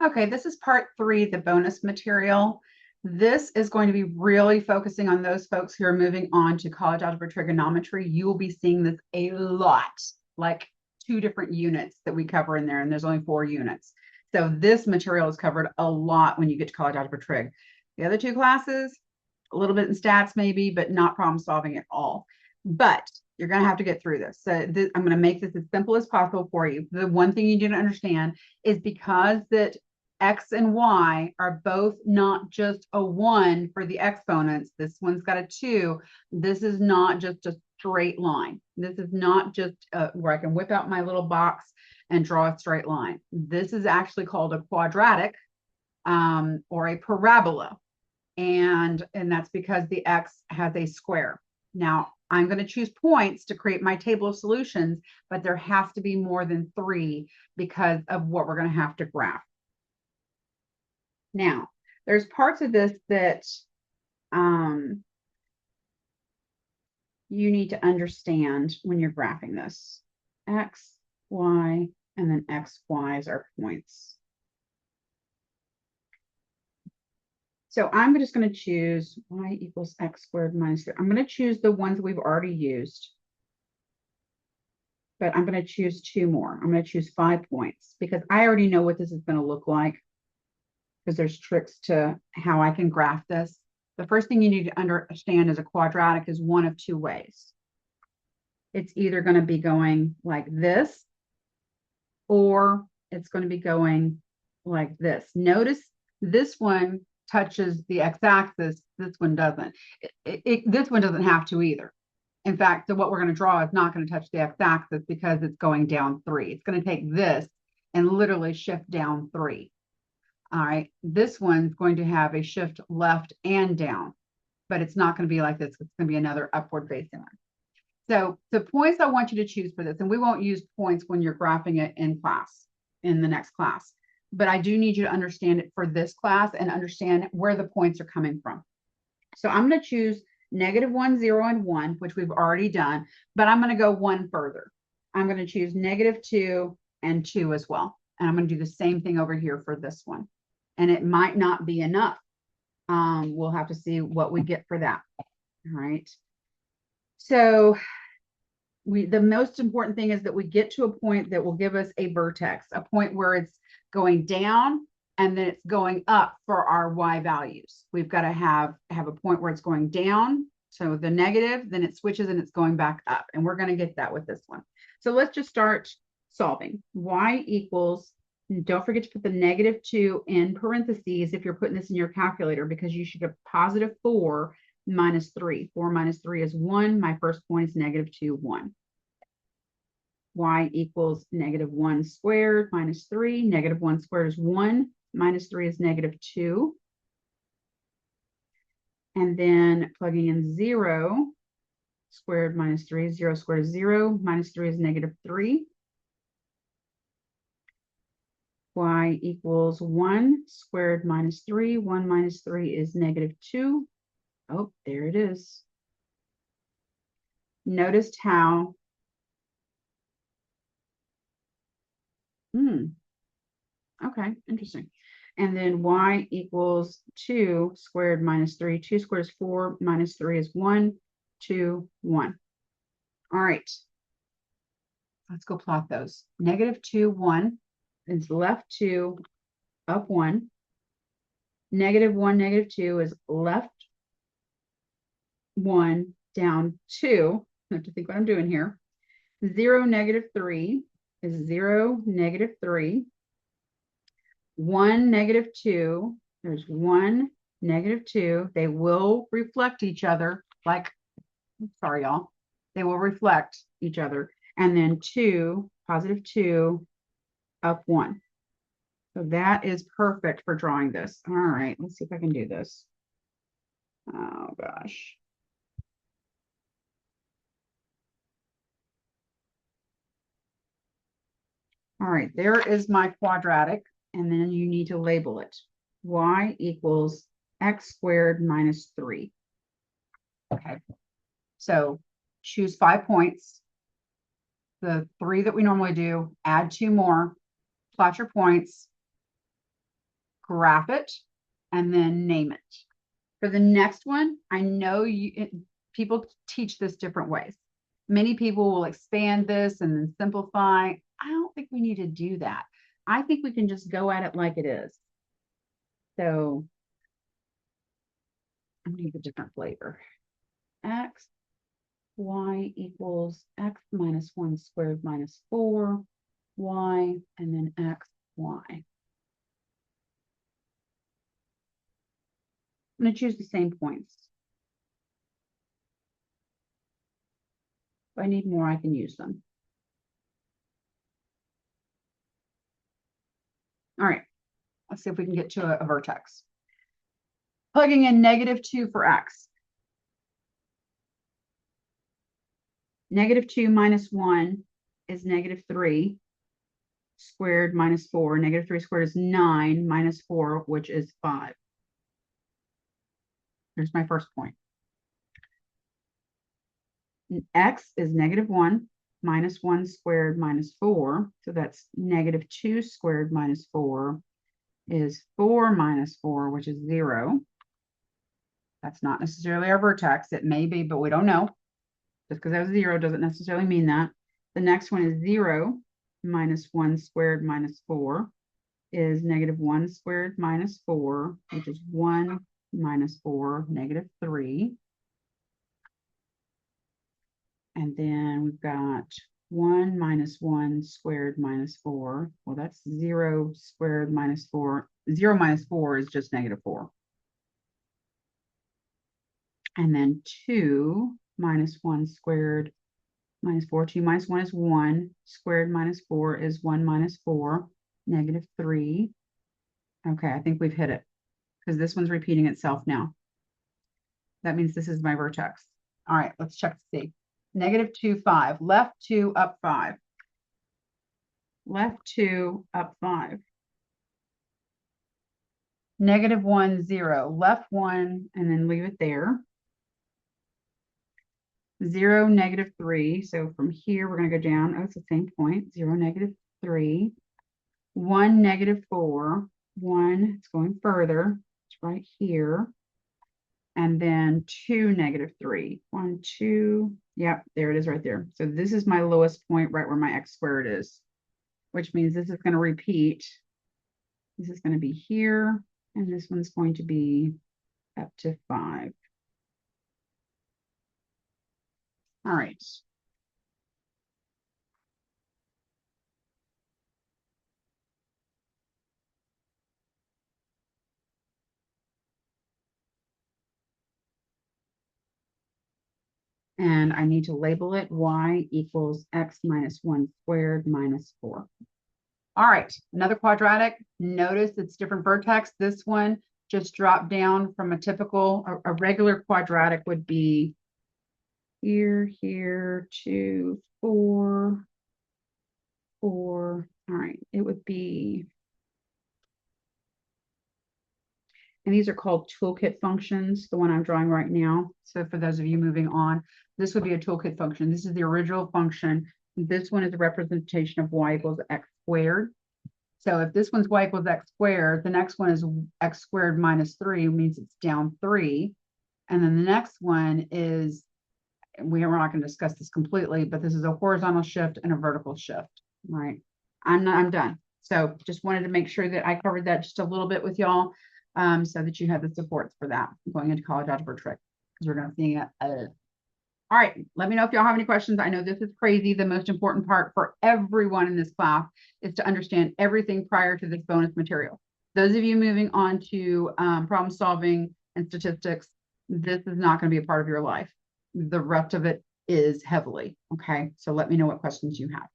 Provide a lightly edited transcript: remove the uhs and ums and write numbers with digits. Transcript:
Okay, this is part 3, the bonus material. This is going to be really focusing on those folks who are moving on to college algebra trigonometry. You will be seeing this a lot, like 2 different units that we cover in there, and there's only 4 units. So this material is covered a lot when you get to college algebra trig. The other 2 classes, a little bit in stats maybe, but not problem solving at all. But you're going to have to get through this. So I'm going to make this as simple as possible for you. The one thing you need to understand is because that X and Y are both not just a 1 for the exponents. This one's got a 2. This is not just a straight line. This is not just where I can whip out my little box and draw a straight line. This is actually called a quadratic or a parabola. And that's because the X has a square. Now, I'm going to choose points to create my table of solutions, but there has to be more than 3 because of what we're going to have to graph. Now, there's parts of this that you need to understand when you're graphing this. X, Y, and then X, Y's are points. So I'm just going to choose Y equals X squared minus 3. I'm going to choose the ones that we've already used. But I'm going to choose 2 more. I'm going to choose 5 points because I already know what this is going to look like because there's tricks to how I can graph this. The first thing you need to understand is a quadratic is one of 2 ways. It's either going to be going like this, or it's going to be going like this. Notice this one touches the x-axis. This one doesn't. This one doesn't have to either. In fact, so what we're going to draw is not going to touch the x-axis because it's going down 3. It's going to take this and literally shift down 3. All right, this one's going to have a shift left and down, but it's not going to be like this. It's going to be another upward facing one. So the points I want you to choose for this, and we won't use points when you're graphing it in class, in the next class, but I do need you to understand it for this class and understand where the points are coming from. So I'm going to choose -1, 0, and 1, which we've already done, but I'm going to go 1 further. I'm going to choose -2 and 2 as well. And I'm going to do the same thing over here for this one. And it might not be enough. We'll have to see what we get for that. All right. So the most important thing is that we get to a point that will give us a vertex, a point where it's going down and then it's going up for our Y values. We've got to have a point where it's going down. So the negative, then it switches and it's going back up. And we're going to get that with this one. So let's just start solving. Y equals, don't forget to put the -2 in parentheses if you're putting this in your calculator, because you should have +4 minus 3. 4 minus 3 is 1. My first point is -2, 1. Y equals -1 squared minus 3. -1 squared is 1. Minus 3 is -2. And then plugging in 0 squared minus 3. 0 squared is 0. Minus 3 is -3. Y equals 1 squared minus 3. 1 minus 3 is -2. Oh, there it is. Noticed how okay, interesting. And then Y equals 2 squared minus 3. 2 squared is 4, minus 3 is 1, 2, 1. All right. Let's go plot those. -2, 1 is left 2, up 1. -1, -2 is left 1, down 2. I have to think what I'm doing here. 0, -3 is 0, -3. 1, -2. There's 1, -2. They will reflect each other. Like, sorry, y'all. They will reflect each other. And then 2, +2, up 1. So that is perfect for drawing this. All right, let's see if I can do this. Oh, gosh. All right, there is my quadratic. And then you need to label it. Y equals X squared minus 3. Okay, so choose 5 points. The 3 that we normally do, add 2 more, plot your points. graph it, and then name it. For the next one, I know people teach this different ways. Many people will expand this and then simplify. I don't think we need to do that. I think we can just go at it like it is. So I'm going to use a different flavor. X, y equals x minus 1 squared minus 4, y, and then x, y. I'm going to choose the same points. If I need more, I can use them. All right, let's see if we can get to a vertex. Plugging in -2 for x. -2 minus 1 is -3 squared minus 4. -3 squared is 9 minus 4, which is 5. Here's my first point. X is -1 minus 1 squared minus 4. So that's -2 squared minus 4 is 4 minus 4, which is 0. That's not necessarily our vertex. It may be, but we don't know. Just because that was 0 doesn't necessarily mean that. The next one is 0 minus 1 squared minus 4 is -1 squared minus 4, which is 1 minus 4, -3. And then we've got 1 minus 1 squared minus 4. Well, that's 0 squared minus 4. 0 minus 4 is just -4. And then 2 minus 1 squared minus 4. 2 minus 1 is 1. Squared minus 4 is 1 minus 4, -3. Okay, I think we've hit it because this one's repeating itself now. That means this is my vertex. All right, let's check to see. -2, 5. Left 2, up 5. Left 2, up 5. -1, 0. Left 1, and then leave it there. 0, -3. So from here, we're going to go down. Oh, it's the same point. 0, -3. 1, -4. 1, it's going further. It's right here. And then 2, -3. 1, 2. Yep, there it is right there. So this is my lowest point right where my x squared is, which means this is going to repeat. This is going to be here, and this one's going to be up to 5. All right. And I need to label it y equals x minus 1 squared minus 4. All right, another quadratic. Notice it's different vertex. This one just dropped down from a typical, a regular quadratic would be here, 2, 4, 4. All right, it would be, and these are called toolkit functions, the one I'm drawing right now. So for those of you moving on, this would be a toolkit function. This is the original function. This one is a representation of y equals x squared. So if this one's y equals x squared, the next one is x squared minus 3, means it's down 3. And then the next one is, we're not going to discuss this completely, but this is a horizontal shift and a vertical shift, right? I'm done. So just wanted to make sure that I covered that just a little bit with y'all, so that you have the supports for that going into college algebra trick, because we're going to see it. All right, let me know if y'all have any questions. I know this is crazy. The most important part for everyone in this class is to understand everything prior to this bonus material. Those of you moving on to problem solving and statistics, this is not going to be a part of your life. The rest of it is heavily. Okay, so let me know what questions you have.